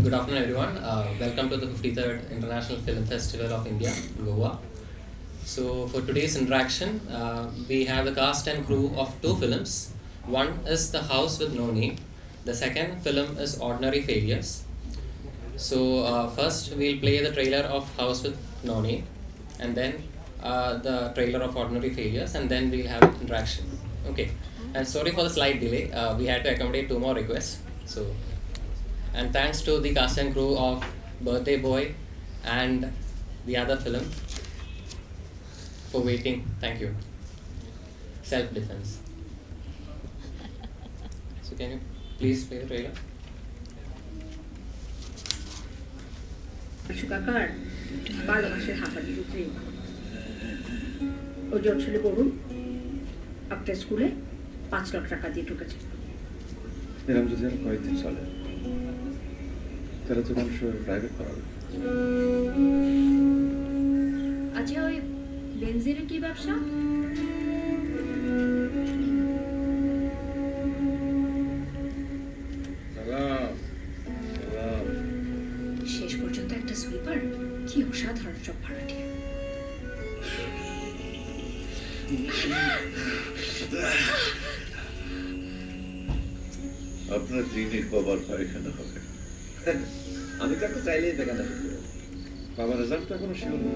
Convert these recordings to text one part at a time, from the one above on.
Good afternoon, everyone. Welcome to the 53rd International Film Festival of India, Goa. So, for today's interaction, we have the cast and crew of two films. One is The House with No Name. The second film is Ordinary Failures. So, first we'll play the trailer of House with No Name, and then the trailer of Ordinary Failures, and then we'll have interaction. Okay. And sorry for the slight delay. We had to accommodate two more requests. So. And thanks to the cast and crew of Birthday Boy and the other film for waiting. Thank you. Self-defense. So can you please play the trailer? সুকাকার ভালোবাসার হাঁপানি রুচি ওজন ছেলে বলুন আপনার স্কুলে 5 লাখ টাকা দিয়ে ঢুকেছে এরকম যদি আর কয়েকদিন চলে তাহলে তো মানুষের প্রাইভেট করাবে। আচ্ছা ওই বেনজিনের কি ব্যবসা? শেষ পর্যন্ত একটা সুইপার, কি অসাধারণ সব ভাড়াটিয়া। আপনার দিনই বাবার পায়খানা হবে। আমি তো একটা চাইলেই দেখানো বাবার রেজাল্ট তো এখনো শিওর না।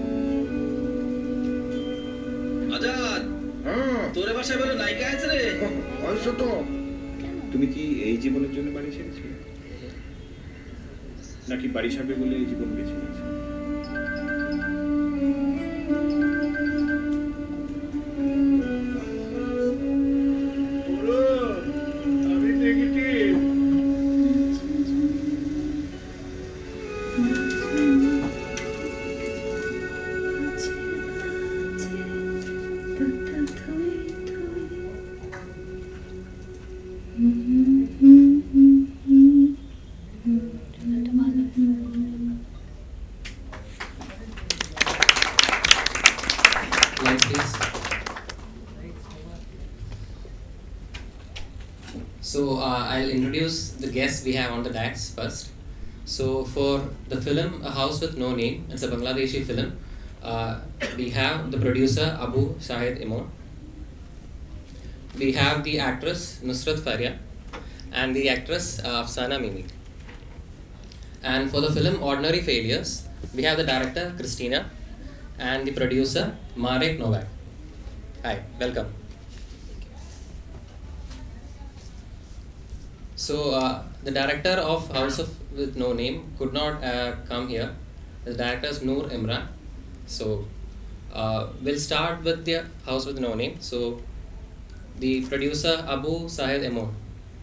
আজাদ, তোর বাসায় বলে নায়িকা আছে রে। বয়স তো তুমি কি এই জীবনের জন্য বাড়ি ছেড়েছিলে নাকি বাড়ি সাবে বলে এই জীবন বেছে নিয়েছো? Lights, please. So I'll introduce the guests we have on the decks first. So for the film A House with No Name, it's a Bangladeshi film. We have the producer Abu Shahid Imon. We have the actress Nusrat Faria and the actress Afsana Mimi. And for the film Ordinary Failures, we have the director Christina and the producer Marek Novak. Hi, welcome. So the director of House of with No Name could not come here. The director is Noor Imran. So we'll start with the House with No Name. So the producer Abu Sahid Emon.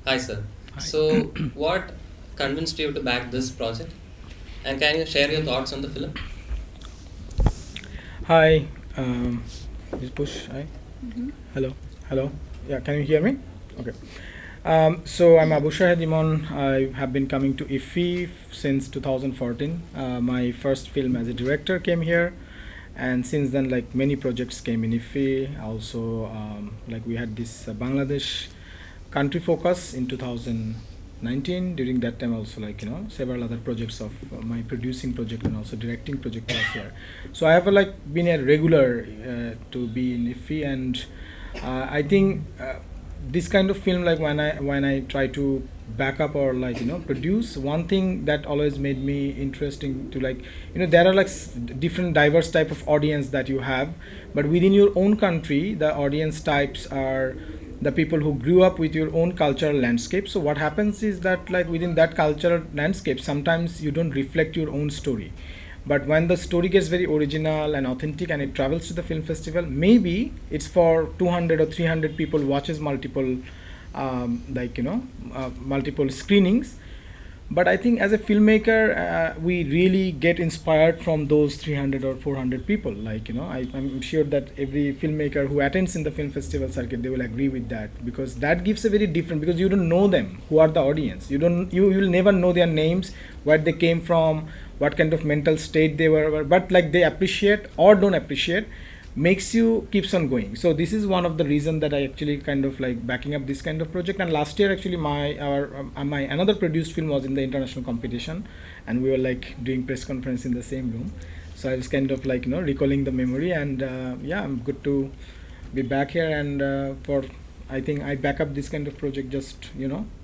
Hi sir. Hi. So what convinced you to back this project? And can you share your thoughts on the film? Hi, is push. Hi. Hello. Yeah, can you hear me? Okay. So I'm Abu Shahid Imon. I have been coming to IFFI since 2014. My first film as a director came here, and since then, like many projects came in IFFI. Also, like we had this Bangladesh country focus in 2019. During that time, also several other projects of my producing project and also directing project was here. So I have been a regular to be in IFFI, and I think this kind of film, like when I try to back up or produce, one thing that always made me interesting to there are different diverse type of audience that you have, but within your own country the audience types are the people who grew up with your own cultural landscape. So what happens is that within that cultural landscape sometimes you don't reflect your own story, but when the story gets very original and authentic and it travels to the film festival, maybe it's for 200 or 300 people watches multiple multiple screenings. But I think as a filmmaker we really get inspired from those 300 or 400 people. I'm sure that every filmmaker who attends in the film festival circuit, they will agree with that, because that gives a very different, because you don't know them, who are the audience, you will never know their names, where they came from, what kind of mental state they were, but they appreciate or don't appreciate makes you keeps on going. So this is one of the reason that I actually kind of like backing up this kind of project. And last year actually my another produced film was in the international competition, and we were like doing press conference in the same room. So I was kind of like recalling the memory, and yeah, I'm good to be back here. And for I think I back up this kind of project just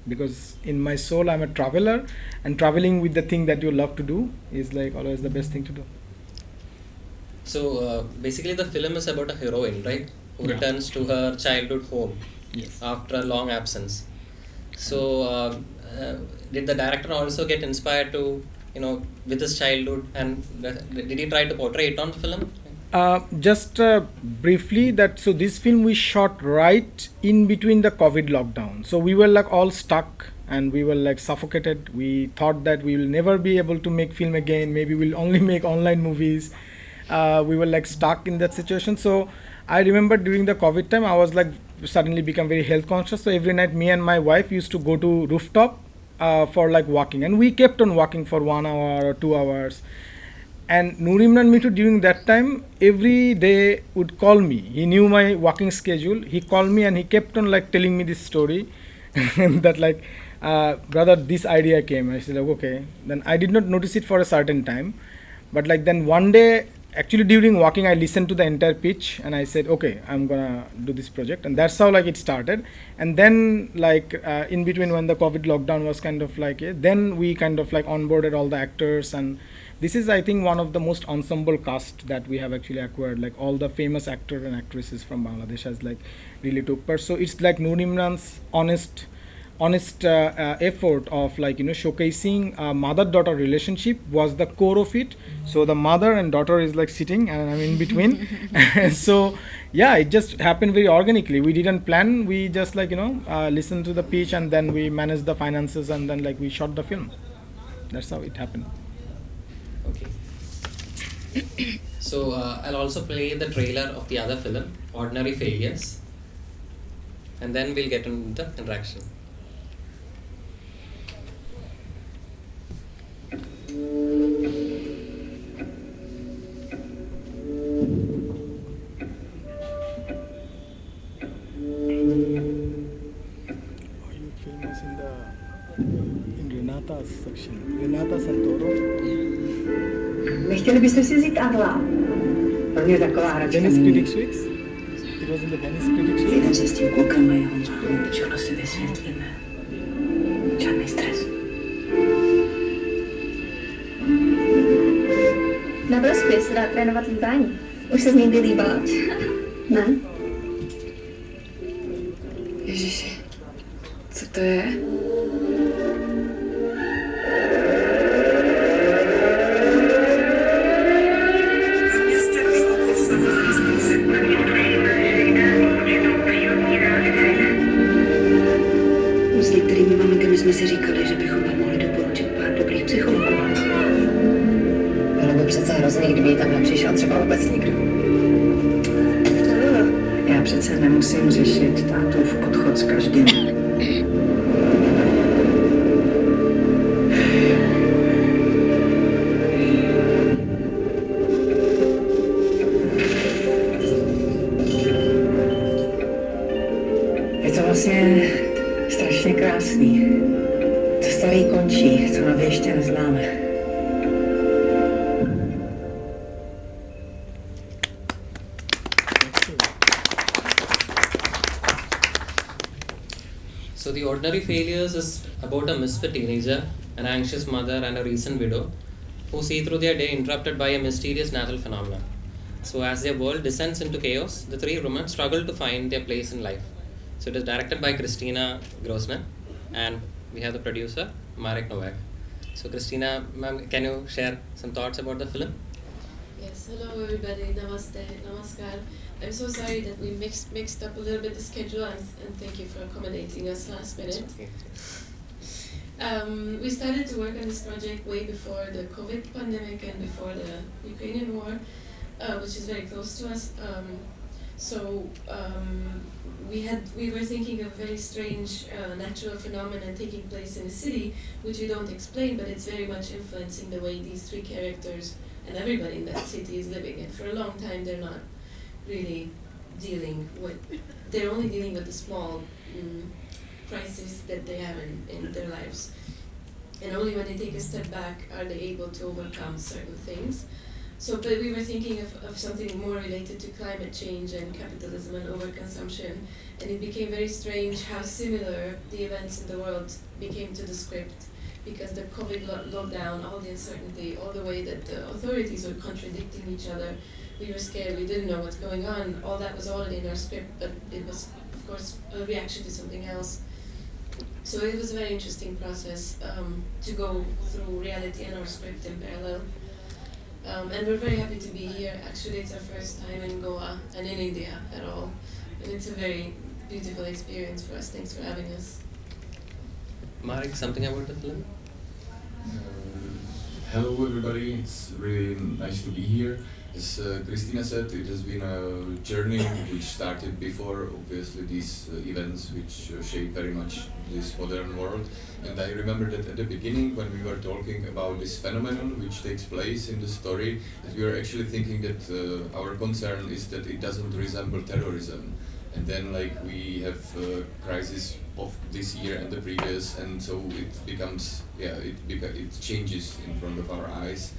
because in my soul I'm a traveler, and traveling with the thing that you love to do is like always the best thing to do. So basically the film is about a heroine, right? Who Yeah. returns to her childhood home Yes. after a long absence. So did the director also get inspired to, with his childhood, and did he try to portray it on film? Just briefly that, so this film we shot right in between the COVID lockdown. So we were like all stuck and we were like suffocated. We thought that we will never be able to make film again. Maybe we'll only make online movies. We were like stuck in that situation. So I remember during the COVID time, I was like suddenly become very health conscious. So every night me and my wife used to go to rooftop for like walking, and we kept on walking for 1 hour or 2 hours. And Noor Imran Mitu during that time every day would call me. He knew my walking schedule. He called me and he kept on like telling me this story that like brother, this idea came. I said like, okay. Then I did not notice it for a certain time, but like then one day actually during walking I listened to the entire pitch and I said okay, I'm gonna do this project. And that's how like it started. And then like in between when the COVID lockdown was kind of like then we kind of like onboarded all the actors, and this is I think one of the most ensemble cast that we have actually acquired. Like all the famous actors and actresses from Bangladesh has like really took part. So it's like Noor Imran's honest effort of like showcasing mother-daughter relationship was the core of it. So the mother and daughter is like sitting and I'm in between. So yeah, it just happened very organically. We didn't plan. We just like listened to the pitch and then we managed the finances and then like we shot the film. That's how it happened. Okay. So I'll also play the trailer of the other film, Ordinary Failures, and then we'll get into the interaction. Are you famous in Renata's section? Renata Santoro. Nechtěli byste si vzít Adla? Pro mě taková hračka. Venice Critics Weeks? It was in the Venice Critics Weeks? Jeden se s tím klukem a jeho mámou, všechno si vysvětlíme. Žádný stres. Nebyl jsi se dá trénovat líbání. Už se z někdy líbala? Ne? Ježiši, co to je? S některými maminkami jsme si říkali, že bychom vám mohli doporučit pár dobrých psychologů. Bylo by přece hrozný, kdyby jí tam nepřišel třeba vůbec nikdo. Já přece nemusím řešit tátův odchod s každým. Je to vlastně strašně krásný. To starý končí, co nově ještě neznáme. So The Ordinary Failures is about a misfit teenager, an anxious mother and a recent widow who see through their day interrupted by a mysterious natural phenomenon. So as their world descends into chaos, the three women struggle to find their place in life. So it is directed by Kristina Grosner, and we have the producer, Marek Novak. So Kristina, ma'am, can you share some thoughts about the film? Yes, hello everybody, namaste, namaskar. I'm so sorry that we mixed up a little bit the schedule, and thank you for accommodating us last minute. Okay. We started to work on this project way before the COVID pandemic and before the Ukrainian war, which is very close to us. We were thinking of very strange natural phenomenon taking place in a city, which we don't explain, but it's very much influencing the way these three characters and everybody in that city is living. And for a long time, they're not really dealing with. They're only dealing with the small crises that they have in their lives. And only when they take a step back are they able to overcome certain things. So, but we were thinking of something more related to climate change and capitalism and overconsumption, and it became very strange how similar the events in the world became to the script, because the COVID lockdown, all the uncertainty, all the way that the authorities were contradicting each other, we were scared, we didn't know what's going on, all that was already in our script, but it was, of course, a reaction to something else. So it was a very interesting process to go through reality and our script in parallel. And we're very happy to be here. Actually, it's our first time in Goa and in India at all. And it's a very beautiful experience for us. Thanks for having us. Marek, something about the film? Hello everybody, it's really nice to be here. As Christina said, it has been a journey which started before, obviously, these events which shape very much this modern world. And I remember that at the beginning, when we were talking about this phenomenon which takes place in the story, that we were actually thinking that our concern is that it doesn't resemble terrorism. And then we have crisis of this year and the previous, and so it becomes, it changes in front of our eyes.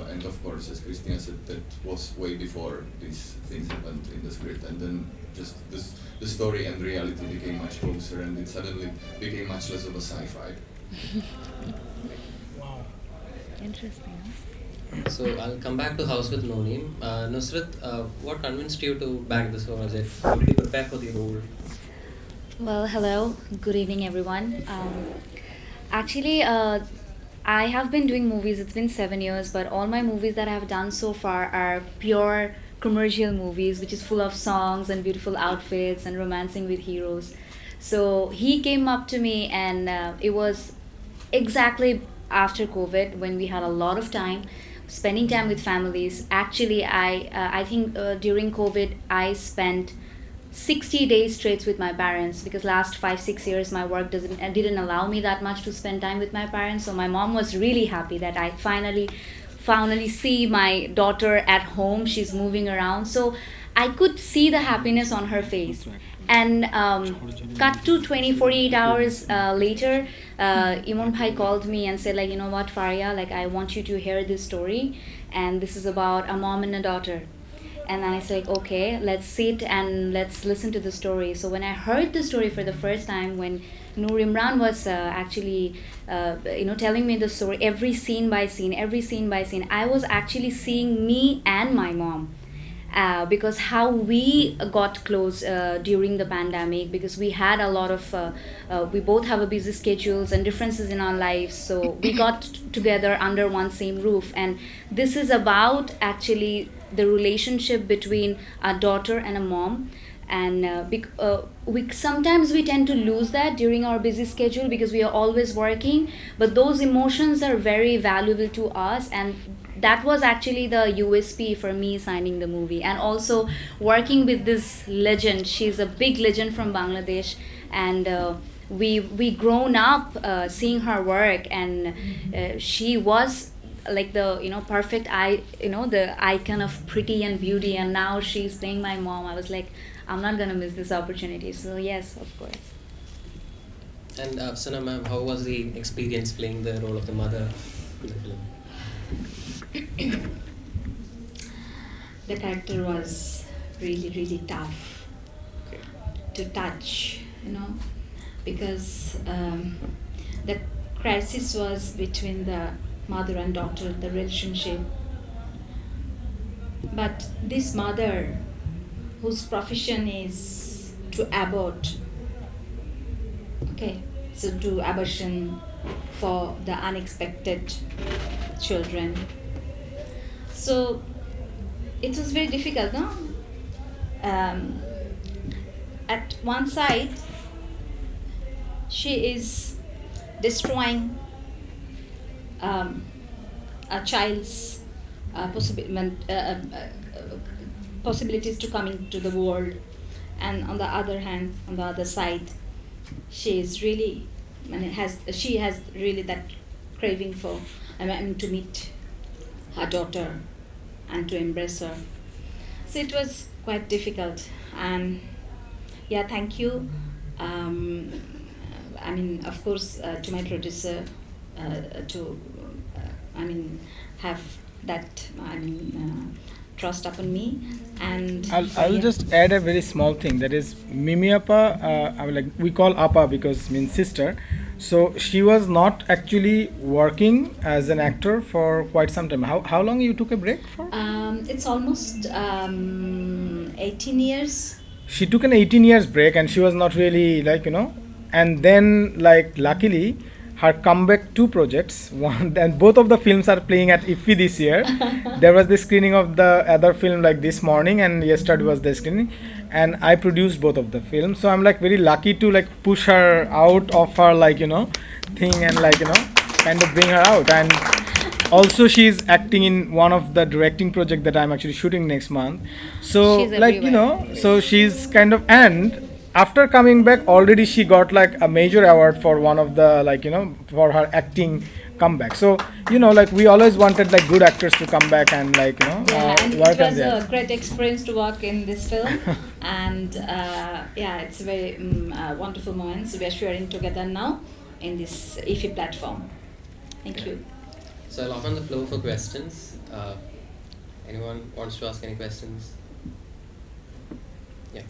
And of course, as Christina said, that was way before these things happened in the script, and then just the story and reality became much closer, and it suddenly became much less of a sci-fi. Wow. Interesting. So I'll come back to House with No Name. Nusrat, what convinced you to back this project? How did you prepare for the role? Well, hello. Good evening, everyone. Actually, I have been doing movies. It's been 7 years, but all my movies that I have done so far are pure commercial movies, which is full of songs and beautiful outfits and romancing with heroes. So he came up to me, and it was exactly after COVID, when we had a lot of time spending time with families. Actually, I think during COVID I spent 60 days straight with my parents, because last 5-6 years my work didn't allow me that much to spend time with my parents. So my mom was really happy that I finally see my daughter at home. She's moving around, so I could see the happiness on her face. And cut to 48 hours later, Imon Bhai called me and said, you know what, Faria, I want you to hear this story, and this is about a mom and a daughter. And I said, okay, let's sit and let's listen to the story. So when I heard the story for the first time, when Noor Imran was actually telling me the story, every scene by scene, I was actually seeing me and my mom. Because how we got close during the pandemic, because we had a lot of, we both have a busy schedules and differences in our lives, so we got together under one same roof. And this is about actually the relationship between a daughter and a mom. And sometimes we tend to lose that during our busy schedule because we are always working, but those emotions are very valuable to us, and that was actually the USP for me signing the movie. And also working with this legend. She's a big legend from Bangladesh, and we grown up seeing her work, and she was the perfect the icon of pretty and beauty, and now she's playing my mom. I was like, I'm not gonna miss this opportunity. So yes, of course. And Sana ma'am, how was the experience playing the role of the mother in the film? The character was really tough to touch, because the crisis was between the mother and daughter, the relationship. But this mother, whose profession is to abort, so do abortion for the unexpected children. So it was very difficult, no? At one side, she is destroying a child's possibilities to come into the world, and on the other hand, on the other side, she is really, she has really that craving for, to meet her daughter and to embrace her. So it was quite difficult, and yeah, thank you. I mean, of course, to my producer, to have that trust upon me, and I'll yeah. just add a very small thing, that is Mimi Appa, I mean, like we call Appa because means sister. So she was not actually working as an actor for quite some time. How long you took a break for? It's almost 18 years. She took an 18 years break and she was not really like, and then like luckily her comeback two projects, one and both of the films are playing at IFFI this year. There was the screening of the other film like this morning, and yesterday was the screening, and I produced both of the films. So I'm like very lucky to like push her out of her like thing and like kind of bring her out. And also she's acting in one of the directing project that I'm actually shooting next month. So She's like everywhere. so she's kind of, and after coming back already she got like a major award for one of the like for her acting comeback. So like we always wanted like good actors to come back and like Yeah, and work it on was there. a great experience to work in this film, and yeah, it's a very wonderful moments we are sharing together now in this IFFI platform. Thank you. So I'll open the floor for questions. Anyone wants to ask any questions? Yeah.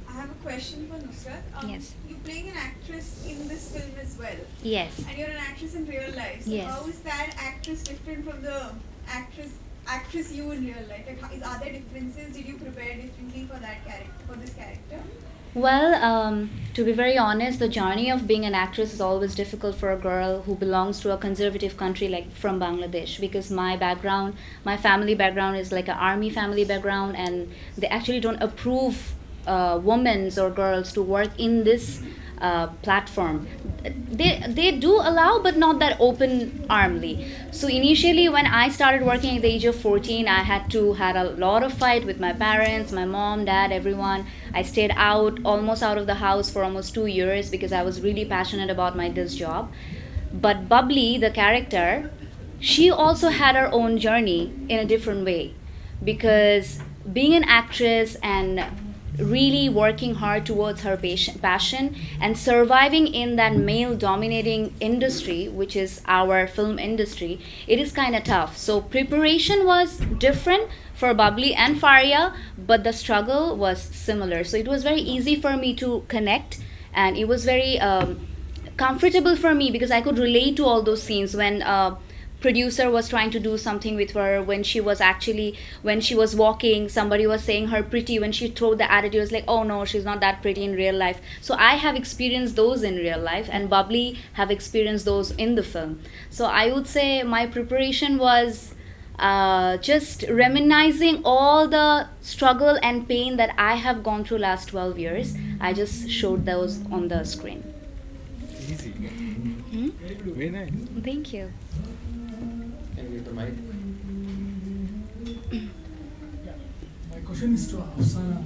I have a question for Nusrat. Yes. You're playing an actress in this film as well. Yes. And you're an actress in real life. So Yes. how is that actress different from the actress you in real life? Like, are there differences? Did you prepare differently for that character, for this character? Well, to be very honest, the journey of being an actress is always difficult for a girl who belongs to a conservative country like from Bangladesh, because my family background is like an army family background, and they actually don't approve women or girls to work in this platform. They do allow, but not that open armly. So initially when I started working at the age of 14, I had a lot of fight with my parents, my mom, dad, everyone. I stayed almost out of the house for almost 2 years because I was really passionate about this job. But Bubbly, the character, she also had her own journey in a different way, because being an actress and really working hard towards her passion and surviving in that male dominating industry, which is our film industry, it is kind of tough. So preparation was different for Bubbly and Faria, but the struggle was similar. So it was very easy for me to connect, and it was very comfortable for me because I could relate to all those scenes when producer was trying to do something with her, when she was walking, somebody was saying her pretty, when she threw the attitude, it was like, oh no, she's not that pretty in real life. So I have experienced those in real life, and Bubbly have experienced those in the film. So I would say my preparation was just reminiscing all the struggle and pain that I have gone through last 12 years. I just showed those on the screen. Easy. Very nice. Thank you. Can you give the mic? My question is to Afsana.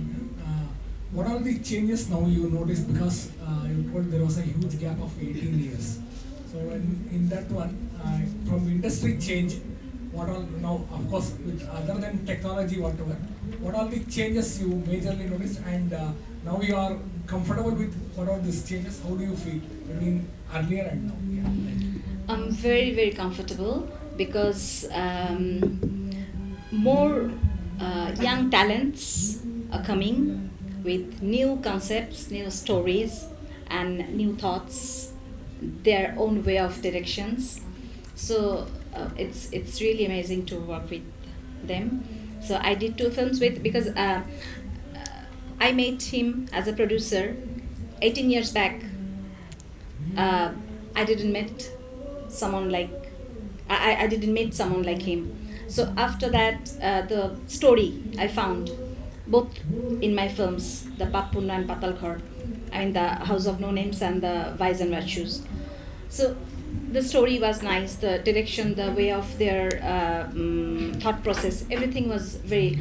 What are the changes now you notice, because you told there was a huge gap of 18 years. So in that one, from industry change, what all now, of course, with other than technology, whatever, what are the changes you majorly noticed, and now you are comfortable with what are these changes? How do you feel between earlier and now? Yeah. I'm very, very comfortable because more young talents are coming with new concepts, new stories, and new thoughts, their own way of directions. So it's really amazing to work with them. So I did 2 films because I met him as a producer 18 years back. I didn't meet someone like I didn't meet someone like him. So after that, the story I found both in my films, the Pappunna and Patalghar, I mean the House of No Names and the Vice and Virtues. So the story was nice, the direction, the way of their thought process, everything was very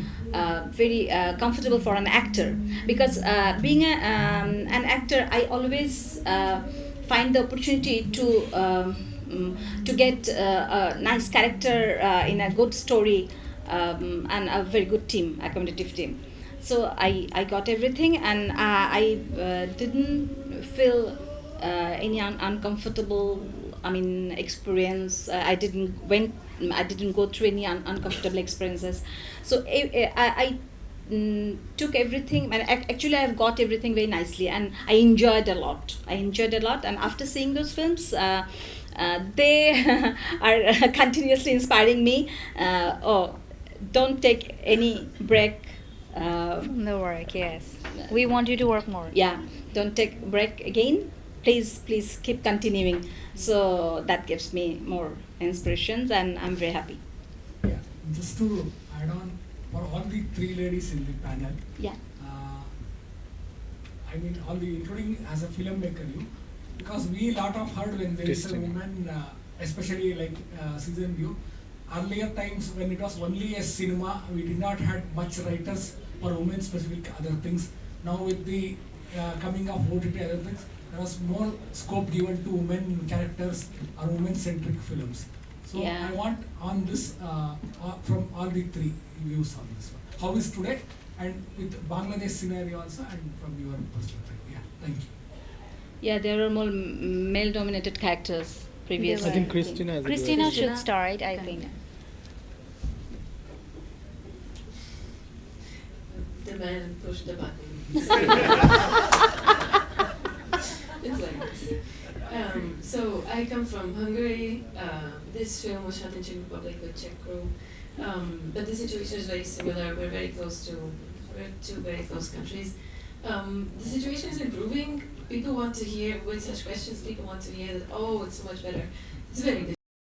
comfortable for an actor. Because being an actor, I always find the opportunity to get a nice character in a good story and a very good team, accommodative team. So I got everything, and I didn't feel any uncomfortable. I mean, experience. I didn't go through any uncomfortable experiences. So I took everything, and actually I've got everything very nicely, and I enjoyed a lot. And after seeing those films, they are continuously inspiring me. Don't take any break. From the work, yes. We want you to work more. Yeah, don't take break again. Please keep continuing. So that gives me more inspirations, and I'm very happy. Yeah, just to add on, for all the three ladies in the panel, Yeah. I mean, including as a filmmaker, because we lot of heard when there is a woman, especially like Season View, earlier times when it was only a cinema, we did not had much writers for women specific other things. Now with the coming of OTT other things, there was more scope given to women characters or women centric films. So Yeah. I want on this from all the three views on this one. How is today, and with Bangladesh scenario also, and from your perspective. Yeah, thank you. Yeah, there are more male-dominated characters previously. I think Christina has a Christina good should start, I think. The man pushed the button. It's like this. So I come from Hungary. This film was shot in Czech Republic with Czech crew. But the situation is very similar. We're two very close countries. The situation is improving. People want to hear, with such questions, people want to hear that, oh, it's so much better. It's very difficult.